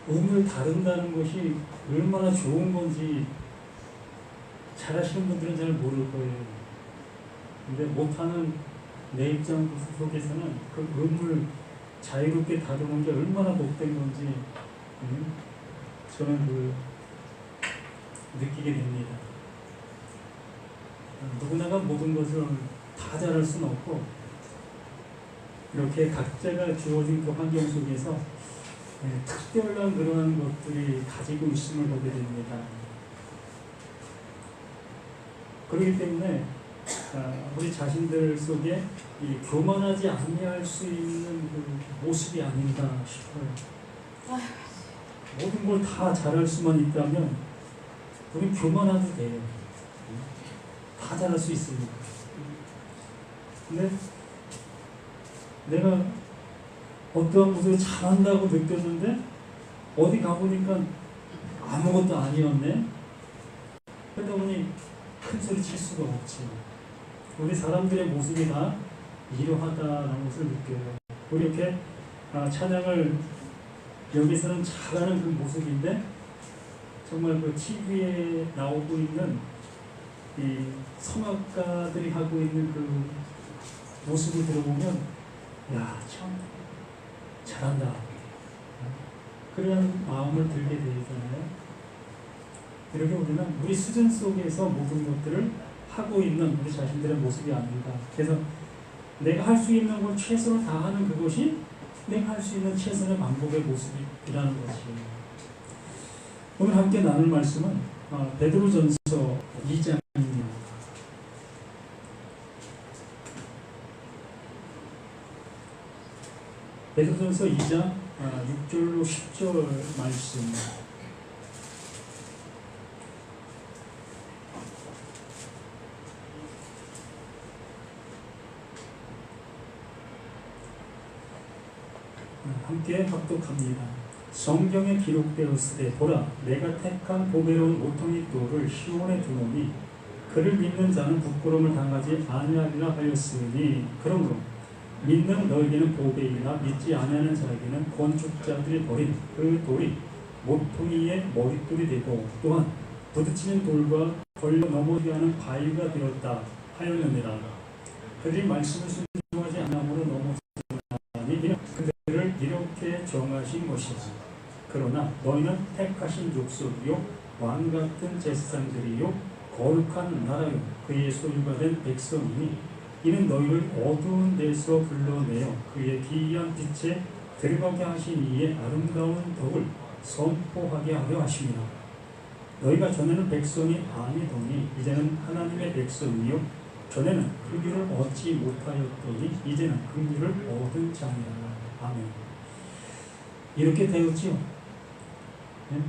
음을 다룬다는 것이 얼마나 좋은 건지 잘하시는 분들은 잘 모를 거예요. 근데 못하는 내 입장 속에서는 그 음을 자유롭게 다루는 게 얼마나 복된 건지 저는 느끼게 됩니다. 누구나가 모든 것을 다 잘할 수는 없고 이렇게 각자가 주어진 그 환경 속에서 특별한 그러한 것들이 가지고 있음을 보게 됩니다. 그렇기 때문에 우리 자신들 속에 이 교만하지 아니할 수 있는 그 모습이 아닌가 싶어요. 모든 걸 다 잘할 수만 있다면 우리 교만하도 돼요. 다 잘할 수 있습니다. 근데 내가 어떠한 것을 잘한다고 느꼈는데 어디 가보니까 아무것도 아니었네. 그러다 보니 큰 소리 칠 수가 없지. 우리 사람들의 모습이 다 이러하다라는 것을 느껴요. 우리 이렇게 찬양을 여기서는 잘하는 그 모습인데 정말 그 TV에 나오고 있는 이 성악가들이 하고 있는 그 모습을 들어보면 야, 참 잘한다. 그런 마음을 들게 되잖아요. 이렇게 우리는 우리 수준 속에서 모든 것들을 하고 있는 우리 자신들의 모습이 아닌가. 그래서 내가 할 수 있는 걸 최선을 다하는 그것이 내가 할 수 있는 최선의 방법의 모습이라는 것이. 오늘 함께 나눌 말씀은 베드로전서 2장입니다. 베드로전서 2장 6절로 10절 말씀. 함께 합독합니다. 성경에 기록되었으되 보라 내가 택한 보배로운 모퉁이 돌을 시온에 두노니 그를 믿는 자는 부끄러움을 당하지 아니하리라 하였으니 그러므로 믿는 너에게는 보배이나 믿지 아니하는 자에게는 건축자들이 버린 그 돌이 모퉁이의 머릿돌이 되고 또한 부딪히는 돌과 걸려 넘어지게 하는 바위가 되었다 하였느니라. 그들이 말씀을 순종하지 않음으로 넘어지나니 그들을 이렇게 정하신 것이다. 그러나 너희는 택하신 족속이요 왕같은 제사장들이요 거룩한 나라요 그의 소유가 된 백성이니 이는 너희를 어두운 데서 불러내어 그의 기이한 빛에 들어가게 하신 이의 아름다운 덕을 선포하게 하려 하십니다. 너희가 전에는 백성이 아니더니 이제는 하나님의 백성이요 전에는 그 길을 얻지 못하였더니 이제는 그 길을 얻은 자니라. 아멘. 이렇게 되었지요. 네?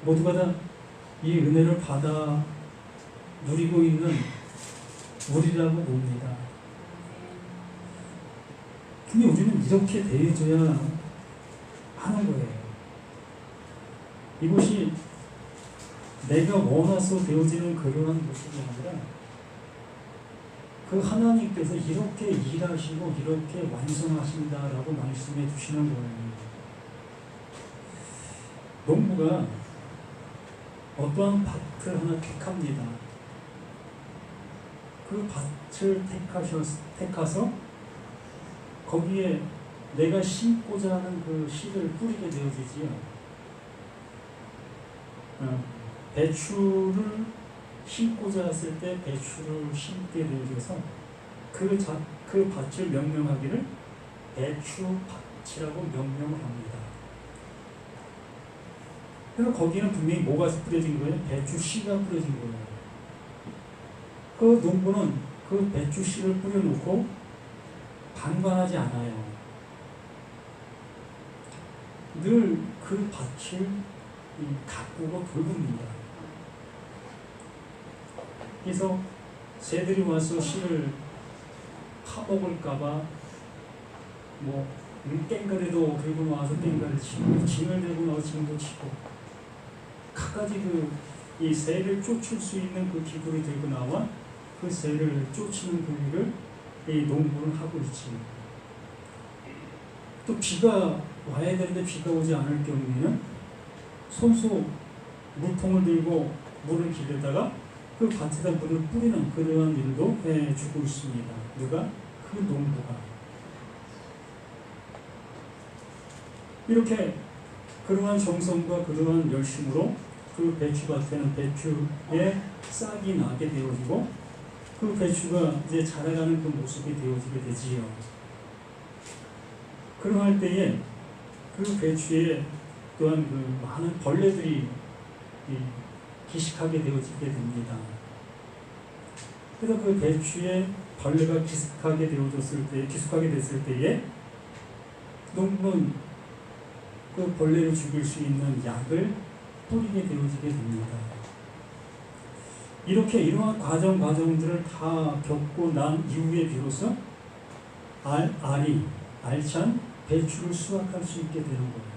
모두가 다 이 은혜를 받아 누리고 있는 우리라고 봅니다. 근데 우리는 이렇게 대해줘야 하는 거예요. 이것이 내가 원해서 되어지는 그러한 모습이 아니라 그 하나님께서 이렇게 일하시고 이렇게 완성하신다라고 말씀해 주시는 거예요. 농부가 어떠한 밭을 하나 택합니다. 그 밭을 택해서 거기에 내가 심고자 하는 그 씨를 뿌리게 되어지지요. 배추를 심고자 했을 때 배추를 심게 되어져서 그 밭을 명명하기를 배추밭이라고 명명을 합니다. 그래서 거기는 분명히 뭐가 뿌려진 거예요? 배추 씨가 뿌려진 거예요. 그 농부는 그 배추 씨를 뿌려놓고 방관하지 않아요. 늘 그 밭을 가꾸고 돌봅니다. 그래서 새들이 와서 씨를 파먹을까봐 깽가리도 들고 나와서 깽가리 치고 징을 들고 나와서 징도 치고 갖가지 이 새를 쫓을 수 있는 그 기구를 들고 나와 그 새를 쫓는 그 일을 이 농부는 하고 있지. 또 비가 와야 되는데 비가 오지 않을 경우에는 손수 물통을 들고 물을 길에다가 그 밭에다 물을 뿌리는 그러한 일도 해주고 있습니다. 누가? 그 농부가. 이렇게 그러한 정성과 그러한 열심으로 그 배추밭에는 배추에 싹이 나게 되어지고 그 배추가 이제 자라가는 그 모습이 되어지게 되지요. 그러할 때에 그 배추에 또한 그 많은 벌레들이 기식하게 되어지게 됩니다. 그래서 그 배추에 벌레가 기숙하게 됐을 때에 농부는 그 벌레를 죽일 수 있는 약을 뿌리게 되어지게 됩니다. 이렇게 이러한 과정들을 다 겪고 난 이후에 비로소 알찬 배추를 수확할 수 있게 되는 거예요.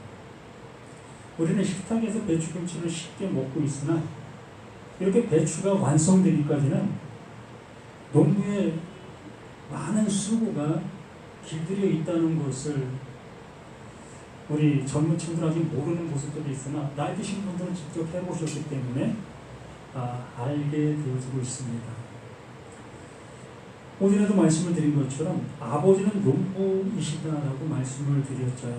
우리는 식탁에서 배추김치를 쉽게 먹고 있으나 이렇게 배추가 완성되기까지는 농부의 많은 수고가 길들여 있다는 것을 우리 젊은 친구들 아직 모르는 모습들이 있으나 나이 드신 분들은 직접 해보셨기 때문에 알게 되어지고 있습니다. 오전에도 말씀을 드린 것처럼 아버지는 농부이시다라고 말씀을 드렸죠.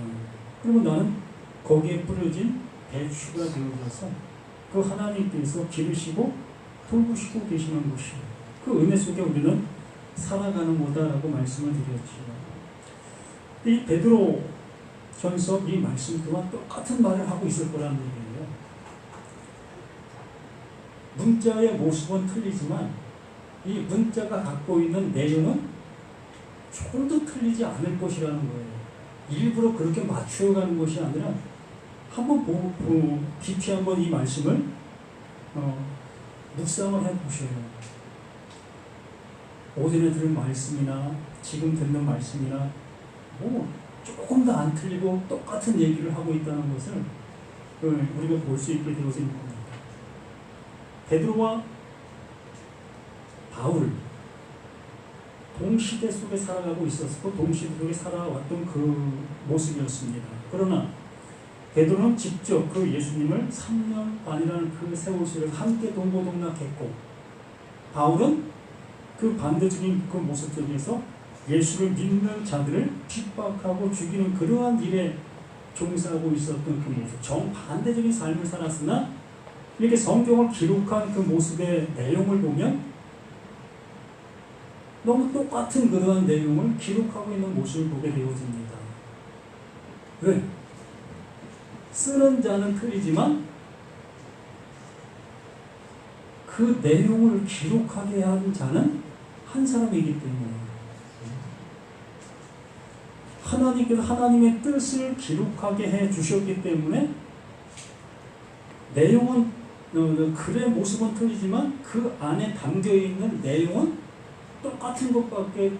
그러면 나는 거기에 뿌려진 배추가 되어져서 그 하나님께서 기르시고 돌보시고 계시는 것이 그 은혜 속에 우리는 살아가는 거다라고 말씀을 드렸죠. 이 베드로 전서 이 말씀 또한 똑같은 말을 하고 있을 거라는 얘기예요. 문자의 모습은 틀리지만 이 문자가 갖고 있는 내용은 조금도 틀리지 않을 것이라는 거예요. 일부러 그렇게 맞추어가는 것이 아니라 한번 보고 깊이 한번 이 말씀을 묵상을 해보셔요. 오전에 들은 말씀이나 지금 듣는 말씀이나 조금 더 안 틀리고 똑같은 얘기를 하고 있다는 것을 우리가 볼 수 있게 되어진 겁니다. 베드로와 바울 동시대 속에 살아가고 있었고 동시대 속에 살아왔던 그 모습이었습니다. 그러나 베드로는 직접 그 예수님을 3년 반이라는 그 세월시를 함께 동고동락했고 바울은 그 반대적인 그 모습 속에서 예수를 믿는 자들을 핍박하고 죽이는 그러한 일에 종사하고 있었던 그 모습, 정반대적인 삶을 살았으나 이렇게 성경을 기록한 그 모습의 내용을 보면 너무 똑같은 그러한 내용을 기록하고 있는 모습을 보게 되어집니다. 왜? 쓰는 자는 틀리지만 그 내용을 기록하게 한 자는 한 사람이기 때문에 하나님께서 하나님의 뜻을 기록하게 해 주셨기 때문에 내용은 글의 모습은 틀리지만 그 안에 담겨 있는 내용은 똑같은 것밖에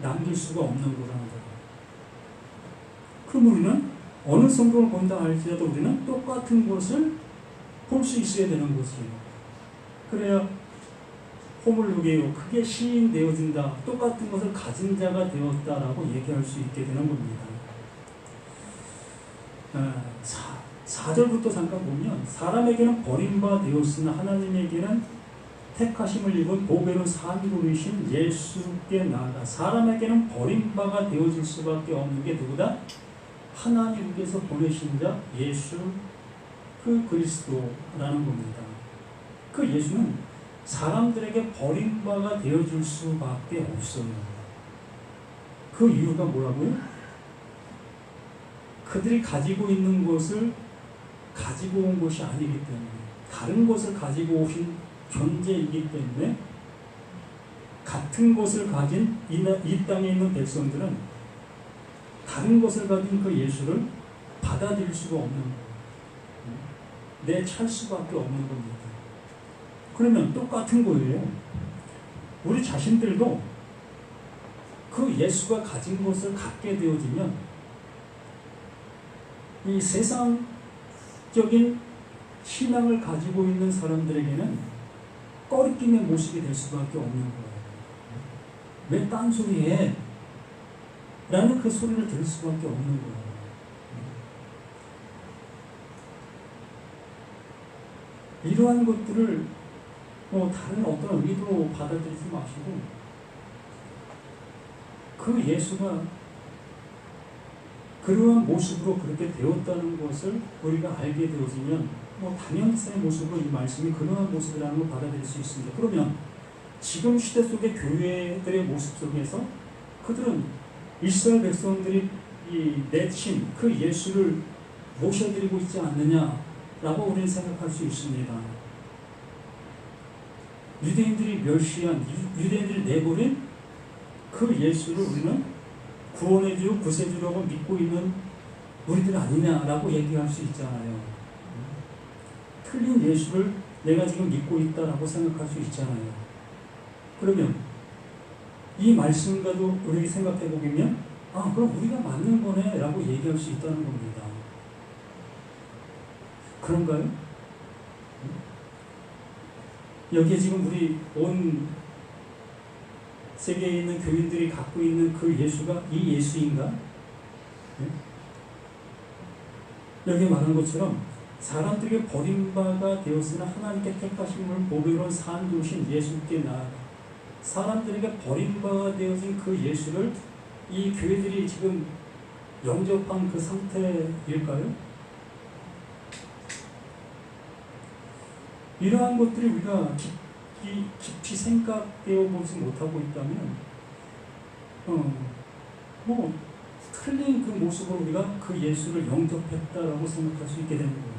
남길 수가 없는 거라는 거예요. 그럼 우리는 어느 성경을 본다 할지라도 우리는 똑같은 것을 볼 수 있어야 되는 것이에요. 그래야 호물루게요, 크게 시인 되어진다, 똑같은 것을 가진 자가 되었다라고 얘기할 수 있게 되는 겁니다. 4절부터 잠깐 보면 사람에게는 버림바 되었으나 하나님에게는 택하심을 입은 보배로 사기로이신 예수께 나아가 사람에게는 버림바가 되어질 수밖에 없는 게 누구다? 하나님께서 보내신 자 예수 그 그리스도라는 겁니다. 그 예수는 사람들에게 버림바가 되어줄 수밖에 없어요. 그 이유가 뭐라고요? 그들이 가지고 있는 것을 가지고 온 것이 아니기 때문에 다른 것을 가지고 오신 존재이기 때문에 같은 것을 가진 이 땅에 있는 백성들은 다른 것을 가진 그 예수를 받아들일 수가 없는 거예요. 내찰 수밖에 없는 겁니다. 그러면 똑같은 거예요. 우리 자신들도 그 예수가 가진 것을 갖게 되어지면 이 세상적인 신앙을 가지고 있는 사람들에게는 꺼리낌의 모습이 될 수밖에 없는 거예요. 왜 딴소리해? 라는 그 소리를 들을 수밖에 없는 거예요. 이러한 것들을 다른 어떤 의미로 받아들이지 마시고 그 예수가 그러한 모습으로 그렇게 되었다는 것을 우리가 알게 되어지면 당연성의 모습으로 이 말씀이 그러한 모습이라는 걸 받아들일 수 있습니다. 그러면 지금 시대 속의 교회들의 모습 속에서 그들은 이스라엘 백성들이 내친 그 예수를 모셔드리고 있지 않느냐라고 우리는 생각할 수 있습니다. 유대인들이 멸시한, 유대인들이 내버린 그 예수를 우리는 구원해주고 구세주라고 믿고 있는 우리들 아니냐라고 얘기할 수 있잖아요. 틀린 예수를 내가 지금 믿고 있다라고 생각할 수 있잖아요. 그러면 이 말씀과도 우리가 생각해 보면 그럼 우리가 맞는 거네 라고 얘기할 수 있다는 겁니다. 그런가요? 여기에 지금 우리 온 세계에 있는 교인들이 갖고 있는 그 예수가 이 예수인가? 여기 말한 것처럼 사람들에게 버림받아 되었으나 하나님께 택하심을 보배로운 산도신 예수께 나아가 사람들에게 버림받아 되어진 그 예수를 이 교회들이 지금 영접한 그 상태일까요? 이러한 것들이 우리가 깊이 생각되어 보지 못하고 있다면 틀린 그 모습으로 우리가 그 예수를 영접했다라고 생각할 수 있게 되는 거예요.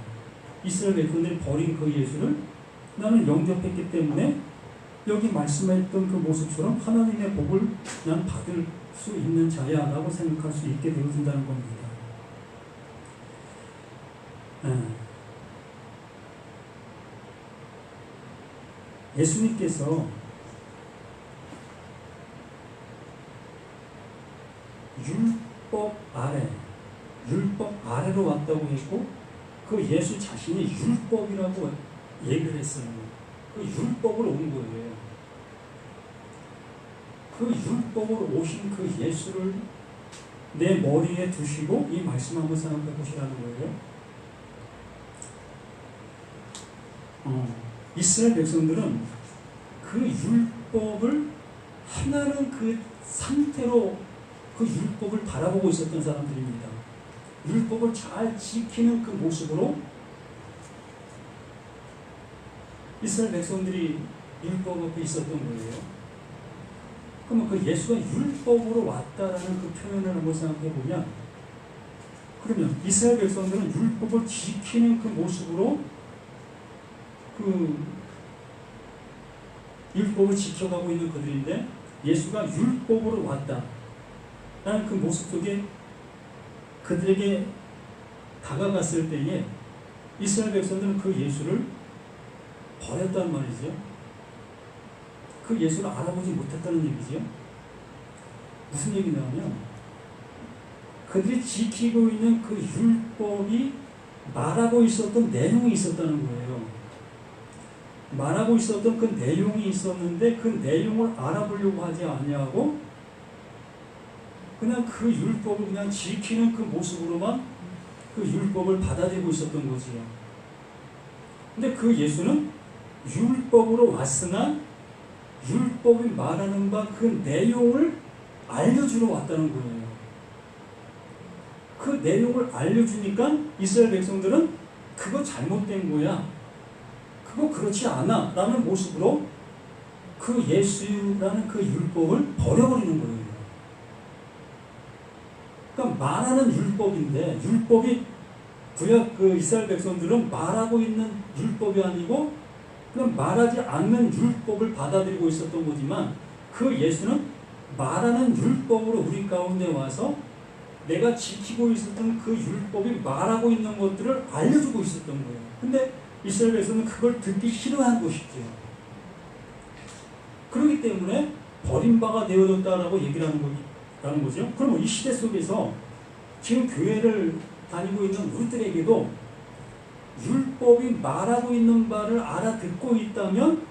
이스라엘 백성들이 버린 그 예수를 나는 영접했기 때문에 여기 말씀했던 그 모습처럼 하나님의 복을 난 받을 수 있는 자야 라고 생각할 수 있게 되어진다는 겁니다. 예수님께서 율법 아래로 왔다고 했고 그 예수 자신이 율법이라고 얘기를 했어요. 그 율법으로 온 거예요. 그 율법으로 오신 그 예수를 내 머리에 두시고 이 말씀 한번 생각해 보시라는 거예요. 이스라엘 백성들은 그 율법을 하나는 그 상태로 그 율법을 바라보고 있었던 사람들입니다. 율법을 잘 지키는 그 모습으로 이스라엘 백성들이 율법 앞에 있었던 거예요. 그러면 그 예수가 율법으로 왔다라는 그 표현을 한번 생각해 보면, 그러면 이스라엘 백성들은 율법을 지키는 그 모습으로 그 율법을 지켜가고 있는 그들인데, 예수가 율법으로 왔다라는 그 모습 속에 그들에게 다가갔을 때에 이스라엘 백성들은 그 예수를 버렸단 말이죠. 그 예수를 알아보지 못했다는 얘기죠. 무슨 얘기냐면 그들이 지키고 있는 그 율법이 말하고 있었던 내용이 있었다는 거예요. 말하고 있었던 그 내용이 있었는데 그 내용을 알아보려고 하지 않냐고 그냥 그 율법을 그냥 지키는 그 모습으로만 그 율법을 받아들이고 있었던 거지요. 근데 그 예수는 율법으로 왔으나 율법이 말하는 바 그 내용을 알려주러 왔다는 거예요. 그 내용을 알려주니까 이스라엘 백성들은 그거 잘못된 거야, 그거 그렇지 않아 라는 모습으로 그 예수라는 그 율법을 버려버리는 거예요. 그러니까 말하는 율법인데, 율법이 구약 그 이스라엘 백성들은 말하고 있는 율법이 아니고 그냥 말하지 않는 율법을 받아들이고 있었던 거지만, 그 예수는 말하는 율법으로 우리 가운데 와서 내가 지키고 있었던 그 율법이 말하고 있는 것들을 알려주고 있었던 거예요. 근데 이스라엘 백성은 그걸 듣기 싫어한 것이죠. 그렇기 때문에 버림바가 되어졌다라고 얘기를 하는 거죠. 그러면 이 시대 속에서 지금 교회를 다니고 있는 우리들에게도 율법이 말하고 있는 바를 알아듣고 있다면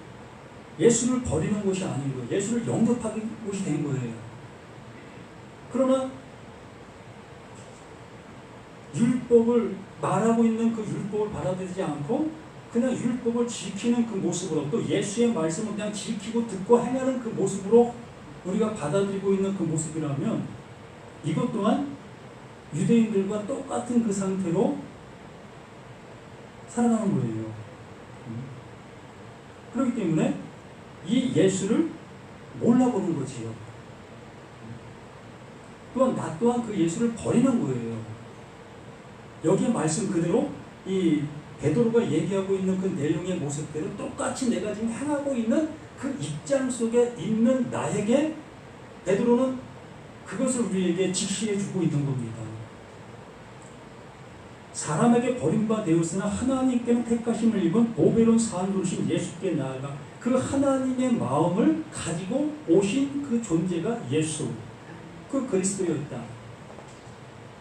예수를 버리는 것이 아닌 거예요. 예수를 영접하는 것이 된 거예요. 그러나 율법을 말하고 있는 그 율법을 받아들이지 않고 그냥 율법을 지키는 그 모습으로, 또 예수의 말씀을 그냥 지키고 듣고 행하는 그 모습으로 우리가 받아들이고 있는 그 모습이라면, 이것 또한 유대인들과 똑같은 그 상태로 살아가는 거예요. 그렇기 때문에 이 예수를 몰라보는 거지요. 또한 나 또한 그 예수를 버리는 거예요. 여기에 말씀 그대로 이 베드로가 얘기하고 있는 그 내용의 모습대로 똑같이 내가 지금 행하고 있는 그 입장 속에 있는 나에게 베드로는 그것을 우리에게 직시해 주고 있는 겁니다. 사람에게 버림바 되었으나 하나님께는 택하심을 입은 보배로운 사도신 예수께 나아가 그 하나님의 마음을 가지고 오신 그 존재가 예수, 그 그리스도였다.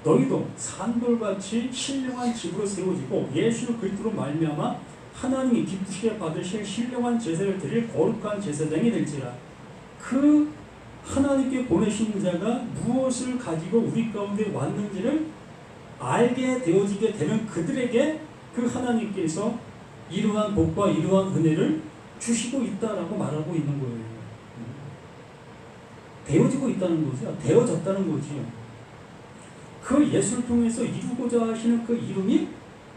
너희도 산돌같이 신령한 집으로 세워지고 예수 그리스도로 말미암아 하나님이 기쁘시게 받으실 신령한 제사를 드릴 거룩한 제사장이 될지라. 그 하나님께 보내신 자가 무엇을 가지고 우리 가운데 왔는지를 알게 되어지게 되면 그들에게 그 하나님께서 이러한 복과 이러한 은혜를 주시고 있다라고 말하고 있는 거예요. 되어지고 있다는 거죠. 되어졌다는 거지요. 그 예수를 통해서 이루고자 하시는 그 이름이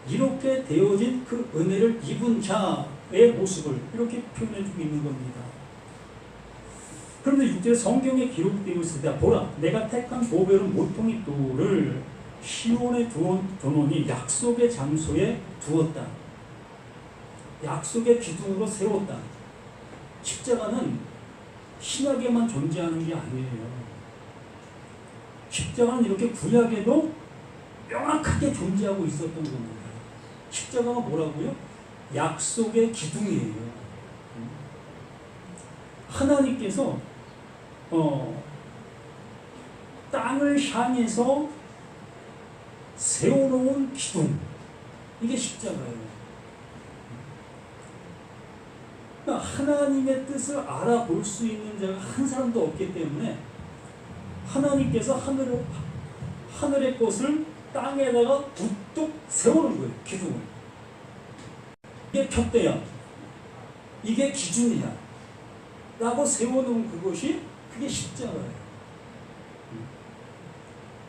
이렇게 되어진 그 은혜를 입은 자의 모습을 이렇게 표현해주고 있는 겁니다. 그런데 6절에 성경에 기록되어 있을 때 보라 내가 택한 보배로운 모퉁이 돌을 시온에 두노니 약속의 장소에 두었다. 약속의 기둥으로 세웠다. 십자가는 신약에만 존재하는 게 아니에요. 십자가는 이렇게 구약에도 명확하게 존재하고 있었던 겁니다. 십자가가 뭐라고요? 약속의 기둥이에요. 하나님께서 땅을 향해서 세워놓은 기둥, 이게 십자가예요. 그러니까 하나님의 뜻을 알아볼 수 있는 자가 한 사람도 없기 때문에 하나님께서 하늘의 것을 땅에다가 우뚝 세우는 거예요. 기둥을. 이게 푯대야. 이게 기준이야. 라고 세워놓은 그것이 그게 십자가예요.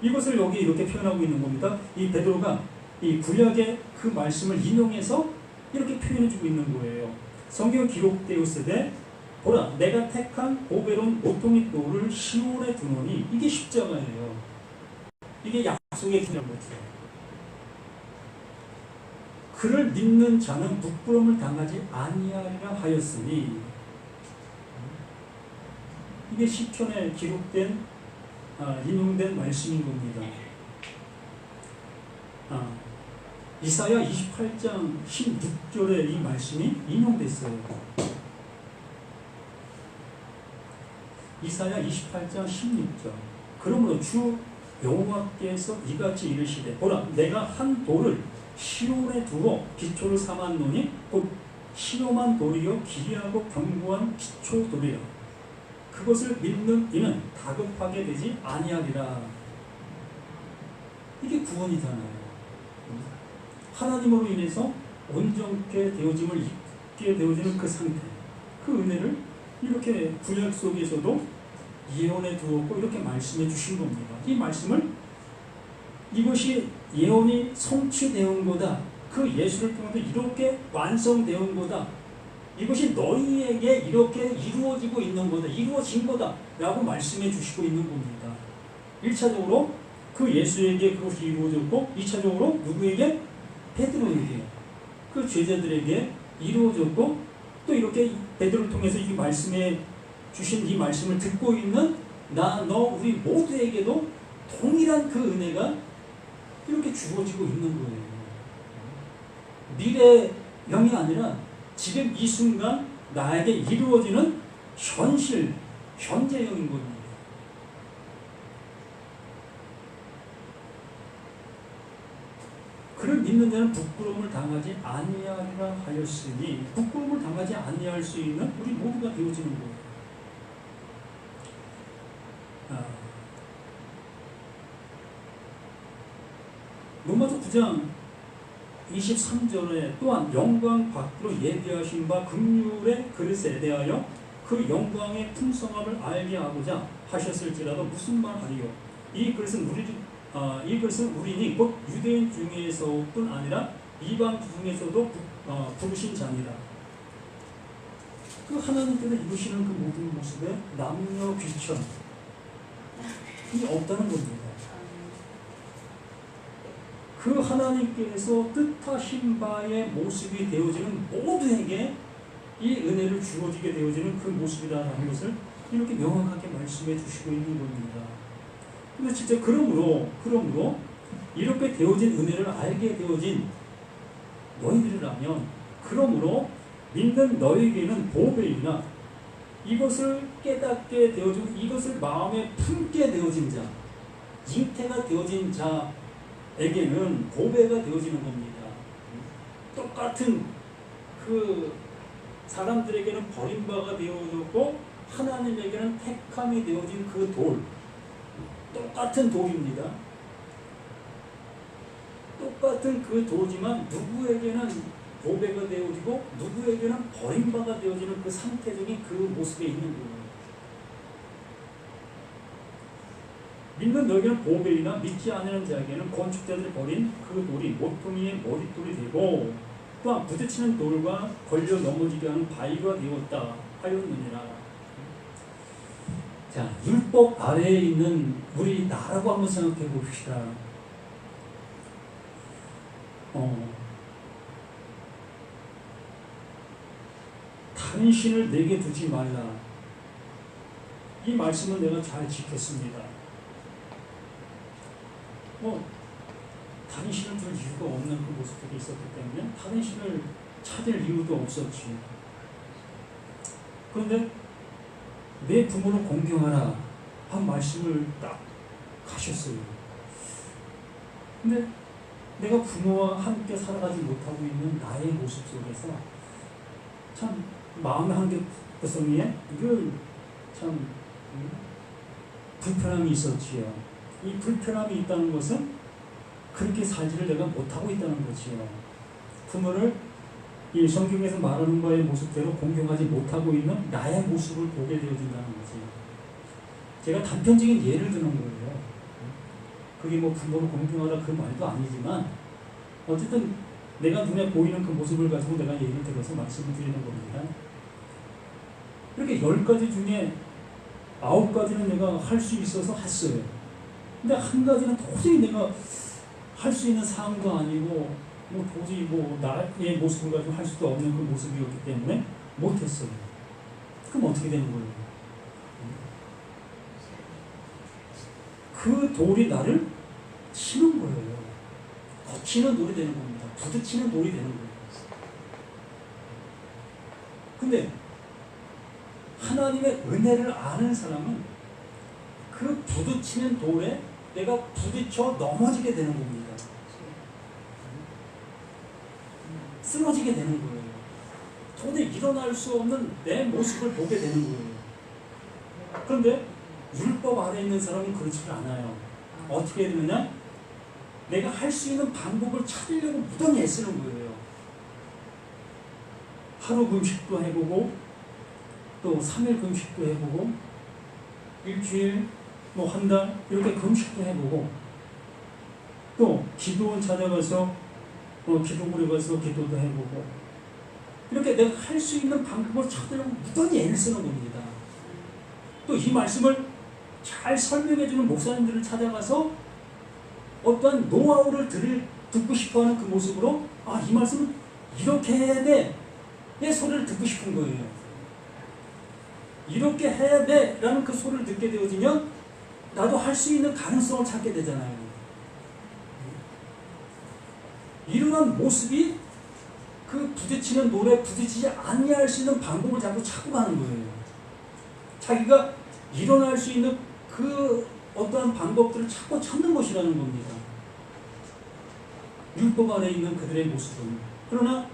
이것을 여기 이렇게 표현하고 있는 겁니다. 이 베드로가 이 구약의 그 말씀을 인용해서 이렇게 표현해주고 있는 거예요. 성경 기록되었을 때 보라 내가 택한 보배로운 모퉁이 돌을 시온에 두노니 이게 십자가예요. 이게 약속의 기준인 거죠. 그를 믿는 자는 부끄러움을 당하지 아니하리라 하였으니 이게 시편에 기록된 인용된 말씀인 겁니다. 이사야 28장 16절에 이 말씀이 인용됐어요. 이사야 28장 16절 그러므로 주 여호와께서 이같이 이르시되 보라 내가 한 돌을 시온에 두어 기초를 삼았노니 곧 시험한 돌이요 기이하고 견고한 기초 돌이라 그것을 믿는 이는 다급하게 되지 아니하리라. 이게 구원이잖아요. 하나님으로 인해서 온전케 되어짐을 입게 되어지는 그 상태, 그 은혜를 이렇게 구약 속에서도 예언해 두었고 이렇게 말씀해 주신 겁니다. 이 말씀을 이것이 예언이 성취되온 거다. 그 예수를 통해서 이렇게 완성되온 거다. 이것이 너희에게 이렇게 이루어지고 있는 거다. 이루어진 거다. 라고 말씀해 주시고 있는 겁니다. 1차적으로 그 예수에게 그것이 이루어졌고 2차적으로 누구에게? 베드로에게. 그 제자들에게 이루어졌고 또 이렇게 베드로를 통해서 이 말씀에 주신 이 말씀을 듣고 있는 나, 너, 우리 모두에게도 동일한 그 은혜가 이렇게 주어지고 있는 거예요. 미래형이 아니라 지금 이 순간 나에게 이루어지는 현실, 현재형인 겁니다. 그를 믿는 자는 부끄러움을 당하지 아니하리라 하였으니 부끄러움을 당하지 아니할 수 있는 우리 모두가 되어지는 거예요. 로마서 9장 23절에 또한 영광 받기로 예비하신 바 긍휼의 그릇에 대하여 그 영광의 풍성함을 알게 하고자 하셨을지라도 무슨 말하리요? 이 그릇은 우리니 곧 유대인 중에서뿐 아니라 이방 중에서도 부르신 자니라. 그 하나님께서 이루시는 그 모든 모습에 남녀 귀천이 없다는 겁니다. 그 하나님께서 뜻하신 바의 모습이 되어지는 모두에게 이 은혜를 주어지게 되어지는 그 모습이라는 것을 이렇게 명확하게 말씀해 주시고 있는 겁니다. 근데 진짜 그러므로 이렇게 되어진 은혜를 알게 되어진 너희들이라면, 그러므로 믿는 너희에게는 보배이나 이것을 깨닫게 되어지고 이것을 마음에 품게 되어진 자, 잉태가 되어진 자에게는 보배가 되어지는 겁니다. 똑같은 그 사람들에게는 버림바가 되어졌고 하나님에게는 택함이 되어진 그 돌, 똑같은 돌입니다. 똑같은 그 돌이지만 누구에게는 보배가 되어지고 누구에게는 버림바가 되어지는 그 상태적인 그 모습에 있는 거예요. 믿는 너에게는 보배이나 믿지 않는 자에게는 건축자들이 버린 그 돌이 모퉁이의 머릿돌이 되고 또한 부딪히는 돌과 걸려 넘어지게 하는 바위가 되었다 하였느니라. 자, 율법 아래에 있는 우리 나라고 한번 생각해 봅시다. 다른 신을 내게 두지 말라. 이 말씀은 내가 잘 지켰습니다. 다른 신을 둘 이유가 없는 그 모습들이 있었기 때문에 다른 신을 찾을 이유도 없었지. 그런데 내 부모를 공경하라 한 말씀을 딱 하셨어요. 근데 내가 부모와 함께 살아가지 못하고 있는 나의 모습 속에서 참 마음의 한계성에 이걸 참 불편함이 있었지요. 이 불편함이 있다는 것은 그렇게 살지를 내가 못하고 있다는 거지요. 부모를 이 성경에서 말하는 바의 모습대로 공경하지 못하고 있는 나의 모습을 보게 되어진다는 거지. 제가 단편적인 예를 드는 거예요. 그게 뭐 부모를 공경하라 그 말도 아니지만 어쨌든 내가 눈에 보이는 그 모습을 가지고 내가 예를 들어서 말씀을 드리는 겁니다. 이렇게 10가지 중에 9가지는 내가 할 수 있어서 했어요. 근데 한 가지는 도저히 내가 할 수 있는 사항도 아니고 도저히 나의 모습을 가지고 할 수도 없는 그 모습이었기 때문에 못했어요. 그럼 어떻게 되는 거예요? 그 돌이 나를 치는 거예요. 거치는 돌이 되는 겁니다. 부딪히는 돌이 되는 거예요. 근데 하나님의 은혜를 아는 사람은 그 부딪히는 돌에 내가 부딪혀 넘어지게 되는 겁니다. 쓰러지게 되는 거예요. 도저히 일어날 수 없는 내 모습을 보게 되는 거예요. 그런데 율법 아래에 있는 사람은 그렇지 않아요. 어떻게 되느냐? 내가 할 수 있는 방법을 찾으려고 무던히 애쓰는 거예요. 하루 금식도 해보고 또 3일 금식도 해보고 일주일 한 달 이렇게 금식도 해보고 또 기도원 찾아가서 기도굴에 가서 기도도 해보고 이렇게 내가 할 수 있는 방법을 찾으려고 무던히 애를 쓰는 겁니다. 또 이 말씀을 잘 설명해주는 목사님들을 찾아가서 어떠한 노하우를 듣고 싶어하는 그 모습으로 이 말씀은 이렇게 해야 돼 의 소리를 듣고 싶은 거예요. 이렇게 해야 돼 라는 그 소리를 듣게 되어지면 나도 할 수 있는 가능성을 찾게 되잖아요. 이러한 모습이 그 부딪히는 돌에 부딪히지 않게 할 수 있는 방법을 자꾸 찾고 가는 거예요. 자기가 일어날 수 있는 그 어떠한 방법들을 찾고 찾는 것이라는 겁니다. 율법 안에 있는 그들의 모습은. 그러나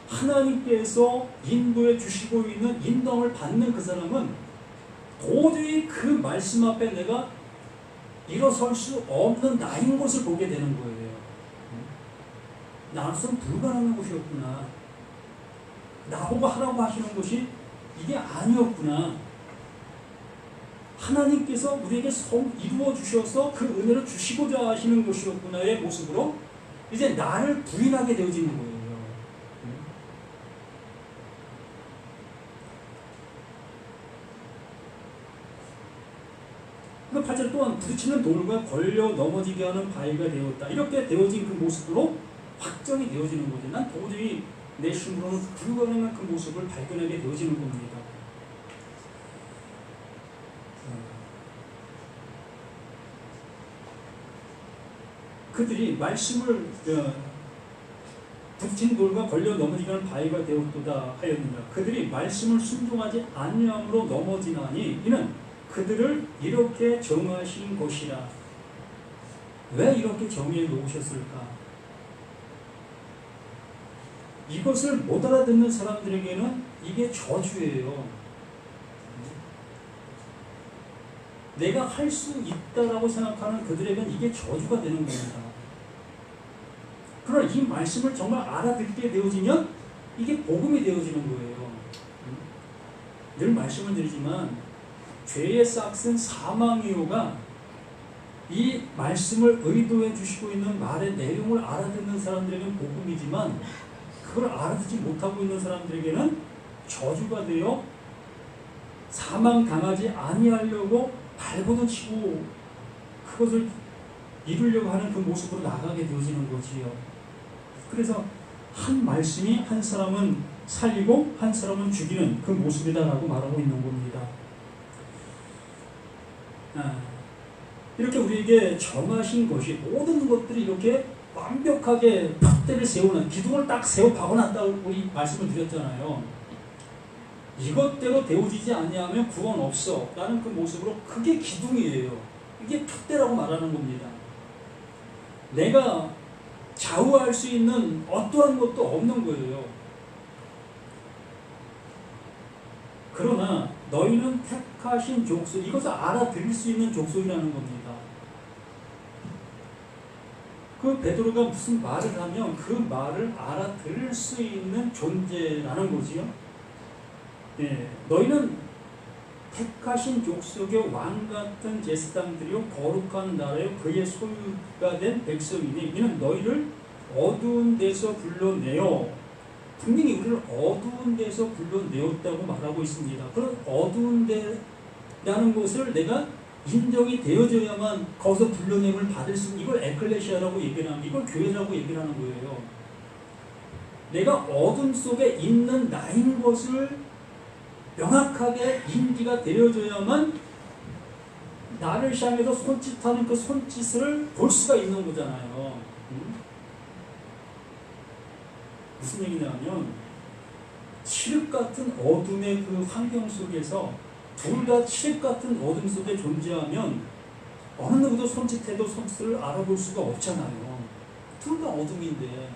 하나님께서 인도해 주시고 있는 인도함을 받는 그 사람은 도저히 그 말씀 앞에 내가 일어설 수 없는 나인 것을 보게 되는 거예요. 나로서는 불가능한 것이었구나. 나보고 하라고 하시는 것이 이게 아니었구나. 하나님께서 우리에게 이루어 주셔서 그 은혜를 주시고자 하시는 것이었구나의 모습으로 이제 나를 부인하게 되어지는 거예요. 그 8절 또한 부딪히는 돌과 걸려 넘어지게 하는 바위가 되었다. 이렇게 되어진 그 모습으로 확정이 되어지는 거지. 난 도저히 내 힘으로는 불가능한 그 모습을 발견하게 되어지는 겁니다. 그들이 말씀을 부딪힌 돌과 걸려 넘어지게 하는 바위가 되었도다 하였느니라. 그들이 말씀을 순종하지 아니함으로 넘어지나니 이는 그들을 이렇게 정하신 것이라. 왜 이렇게 정해 놓으셨을까? 이것을 못 알아듣는 사람들에게는 이게 저주예요. 내가 할 수 있다라고 생각하는 그들에게는 이게 저주가 되는 겁니다. 그러나 이 말씀을 정말 알아듣게 되어지면 이게 복음이 되어지는 거예요. 늘 말씀을 드리지만 죄의 싹은 사망이요가 이 말씀을 의도해 주시고 있는 말의 내용을 알아듣는 사람들에게는 복음이지만 그걸 알아듣지 못하고 있는 사람들에게는 저주가 되어 사망당하지 아니하려고 발버둥 치고 그것을 이루려고 하는 그 모습으로 나가게 되어지는 거지요. 그래서 한 말씀이 한 사람은 살리고 한 사람은 죽이는 그 모습이다라고 말하고 있는 겁니다. 이렇게 우리에게 정하신 것이 모든 것들이 이렇게 완벽하게 팍대를 세우는 기둥을 딱 세워 박아놨다고 우리 말씀을 드렸잖아요. 이것대로 되어지지 아니하면 구원 없어 라는 그 모습으로 그게 기둥이에요. 이게 팍대라고 말하는 겁니다. 내가 좌우할 수 있는 어떠한 것도 없는 거예요. 그러나 너희는 택하신 족속, 이것을 알아들을 수 있는 족속이라는 겁니다. 그 베드로가 무슨 말을 하면 그 말을 알아들을 수 있는 존재라는 거지요. 예, 너희는 택하신 족속의 왕같은 제사장들이요 거룩한 나라요 그의 소유가 된 백성이니 이는 너희를 어두운 데서 불러내어 분명히 우리를 어두운 데서 불러내었다고 말하고 있습니다. 그런 어두운 데라는 것을 내가 인정이 되어져야만 거기서 불러냄을 받을 수, 이걸 에클레시아라고 얘기를 하는, 이걸 교회라고 얘기를 하는 거예요. 내가 어둠 속에 있는 나인 것을 명확하게 인지가 되어져야만 나를 향해서 손짓하는 그 손짓을 볼 수가 있는 거잖아요. 무슨 얘기냐면 칠흑 같은 어둠의 그 환경 속에서 둘 다 칠흑 같은 어둠 속에 존재하면 어느 누구도 손짓해도 손짓을 알아볼 수가 없잖아요. 둘 다 어둠인데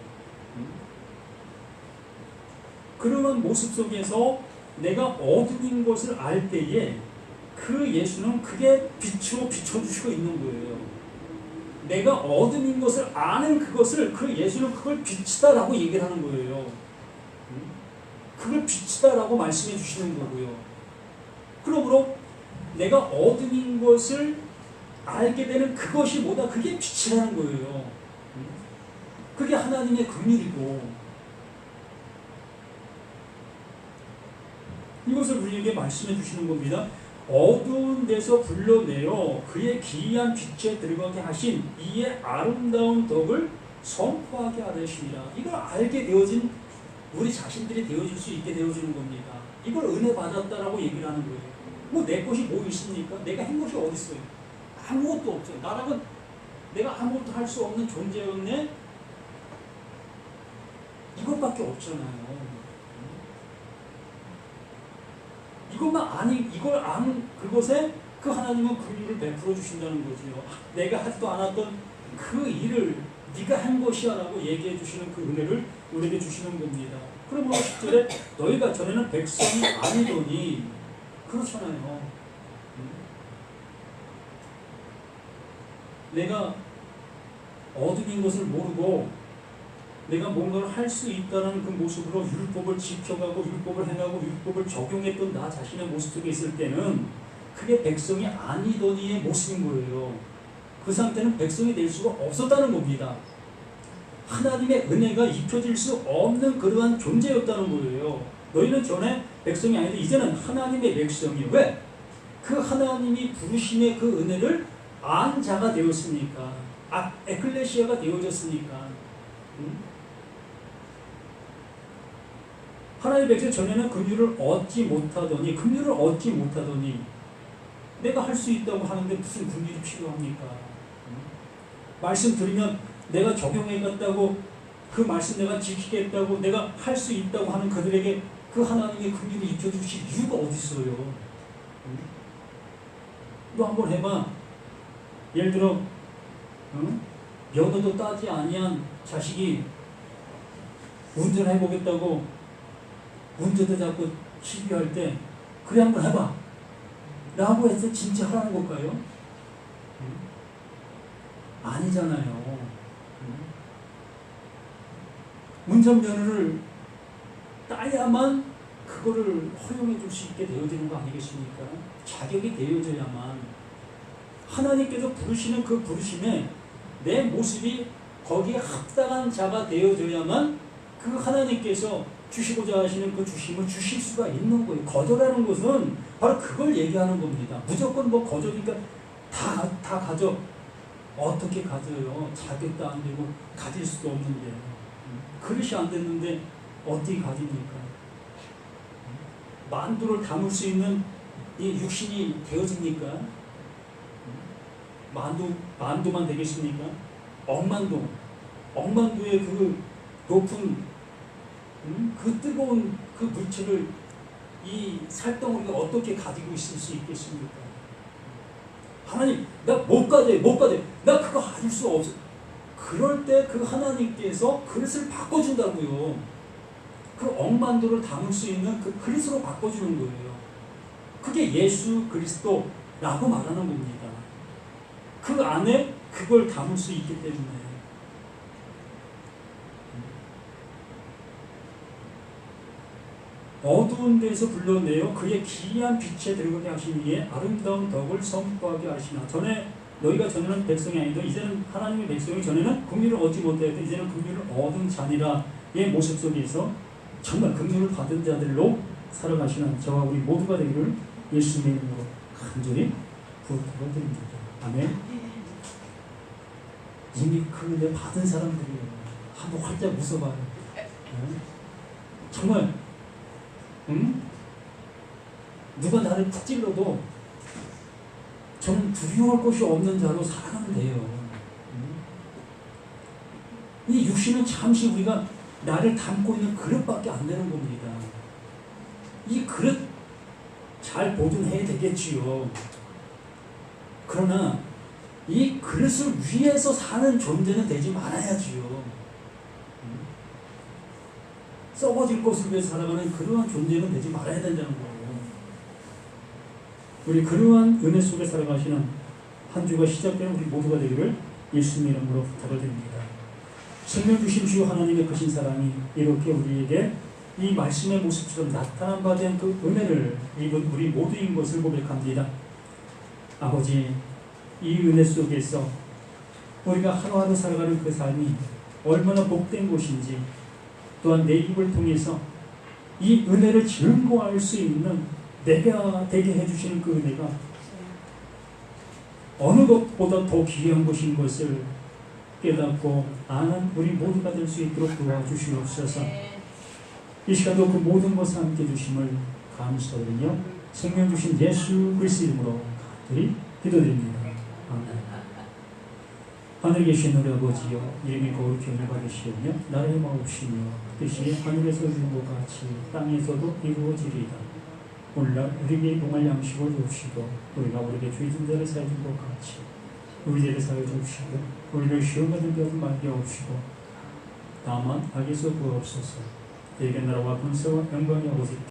그러한 모습 속에서 내가 어둠인 것을 알 때에 그 예수는 그게 빛으로 비춰주시고 있는 거예요. 내가 어둠인 것을 아는 그것을 그 예수는 그걸 빛이다라고 얘기를 하는 거예요. 그걸 빛이다라고 말씀해 주시는 거고요. 그러므로 내가 어둠인 것을 알게 되는 그것이 뭐다? 그게 빛이라는 거예요. 그게 하나님의 긍휼이고 이것을 우리에게 말씀해 주시는 겁니다. 어두운 데서 불러내어 그의 기이한 빛에 들어가게 하신 이의 아름다운 덕을 선포하게 하시니라. 이걸 알게 되어진 우리 자신들이 되어질 수 있게 되어지는 겁니다. 이걸 은혜 받았다라고 얘기를 하는 거예요. 뭐 내 것이 뭐 있습니까? 내가 한 것이 어디 있어요? 아무것도 없어요. 나랑은 내가 아무것도 할 수 없는 존재였네. 이것밖에 없잖아요. 이것만 이걸 아는 그것에 그 하나님은 긍휼을 베풀어 주신다는 거지요. 내가 하지도 않았던 그 일을 네가 한 것이야라고 얘기해 주시는 그 은혜를 우리에게 주시는 겁니다. 그러므로 10절에 너희가 전에는 백성이 아니더니 그렇잖아요. 내가 어둠인 것을 모르고 내가 뭔가를 할 수 있다는 그 모습으로 율법을 지켜가고 율법을 행하고 율법을 적용했던 나 자신의 모습 속에 있을 때는 그게 백성이 아니더니의 모습인 거예요. 그 상태는 백성이 될 수가 없었다는 겁니다. 하나님의 은혜가 입혀질 수 없는 그러한 존재였다는 거예요. 너희는 전에 백성이 아닌데 이제는 하나님의 백성이 왜? 그 하나님이 부르심의 그 은혜를 안 자가 되었으니까, 에클레시아가 되어졌으니까. 하나님의 백성 전에는 긍휼을 얻지 못하더니 내가 할 수 있다고 하는데 무슨 긍휼이 필요합니까? 말씀 들으면 내가 적용해갔다고, 그 말씀 내가 지키겠다고, 내가 할 수 있다고 하는 그들에게 그 하나님의 긍휼을 입혀주실 이유가 어디 있어요? 너 한번 해봐. 예를 들어 면허도 따지 아니한 자식이 운전해보겠다고 운전대 잡고 시비할 때 그래 한번 해봐 라고 해서 진짜 하라는 걸까요? 아니잖아요. 운전면허를 따야만 그거를 허용해 줄 수 있게 되어지는 거 아니겠습니까? 자격이 되어져야만, 하나님께서 부르시는 그 부르심에 내 모습이 거기에 합당한 자가 되어져야만 그 하나님께서 주시고자 하시는 그 주심을 주실 수가 있는 거예요. 거절하는 것은 바로 그걸 얘기하는 겁니다. 무조건 뭐 거절이니까 다 가져. 어떻게 가져요? 자격도 안 되고 가질 수도 없는데, 그릇이 안 됐는데 어떻게 가집니까? 만두를 담을 수 있는 이 육신이 되어집니까? 만두만 되겠습니까? 억만두의 그 높은 그 뜨거운 그 물체를 이 살덩어리가 어떻게 가지고 있을 수 있겠습니까? 하나님, 나 못 가져요. 나 그거 가질 수 없어. 그럴 때 그 하나님께서 그릇을 바꿔준다고요. 그 억만두를 담을 수 있는 그 그릇으로 바꿔주는 거예요. 그게 예수 그리스도라고 말하는 겁니다. 그 안에 그걸 담을 수 있기 때문에. 어두운 데서 불러내어 그의 기이한 빛에 들어가게 하시기에 아름다운 덕을 선포하게 하시나. 너희가 전에는 백성이 아니더 이제는 하나님의 백성이, 전에는 긍휼을 얻지 못하였더 이제는 긍휼을 얻은 자니라의 모습 속에서 정말 긍휼을 받은 자들로 살아가시는 저와 우리 모두가 되기를 예수님의 이름으로 간절히 부탁드립니다. 아멘. 이미 그 은혜 받은 사람들이에요. 한번 활짝 웃어봐요. 정말 누가 나를 푹 찔러도 저는 두려울 것이 없는 자로 살아가면 돼요. 이 육신은 잠시 우리가 나를 담고 있는 그릇밖에 안 되는 겁니다. 이 그릇 잘 보존해야 되겠지요. 그러나 이 그릇을 위해서 사는 존재는 되지 말아야지요. 썩어질 것을 위해서 살아가는 그러한 존재는 되지 말아야 된다는 거예요. 우리 그러한 은혜 속에 살아가시는 한 주가 시작되는 우리 모두가 되기를 예수님의 이름으로 부탁을 드립니다. 생명 주신 주 하나님의 크신 사랑이 이렇게 우리에게 이 말씀의 모습처럼 나타난 바 된 그 은혜를 입은 우리 모두인 것을 고백합니다. 아버지, 이 은혜 속에서 우리가 하루하루 살아가는 그 삶이 얼마나 복된 것인지, 또한 내 입을 통해서 이 은혜를 증거할 수 있는 내가 되게 해주시는 그 은혜가 어느 것보다 더 귀한 것인 것을 깨닫고 아는 우리 모두가 될 수 있도록 도와주시옵소서. 이 시간도 그 모든 것을 함께 해주심을 감사드리며 생명 주신 예수 그리스도 이름으로 간절히 기도드립니다. 아멘. 하늘에 계신 우리 아버지여, 이름이 거룩히 여겨받으시오며 나라의 마옵시며 뜻이 하늘에서 이루어진 것 같이 땅에서도 이루어지리이다. 오늘날 우리에게 용할 양식을 주옵시고 우리가 우리에게 죄 진 자를 사해 준 것 같이 우리 죄를 사해 주옵시고 우리를 시험 받은 자도 말게 하옵시고 다만 악에서 구하옵소서. 너희에게 나라와 권세와 영광이 오직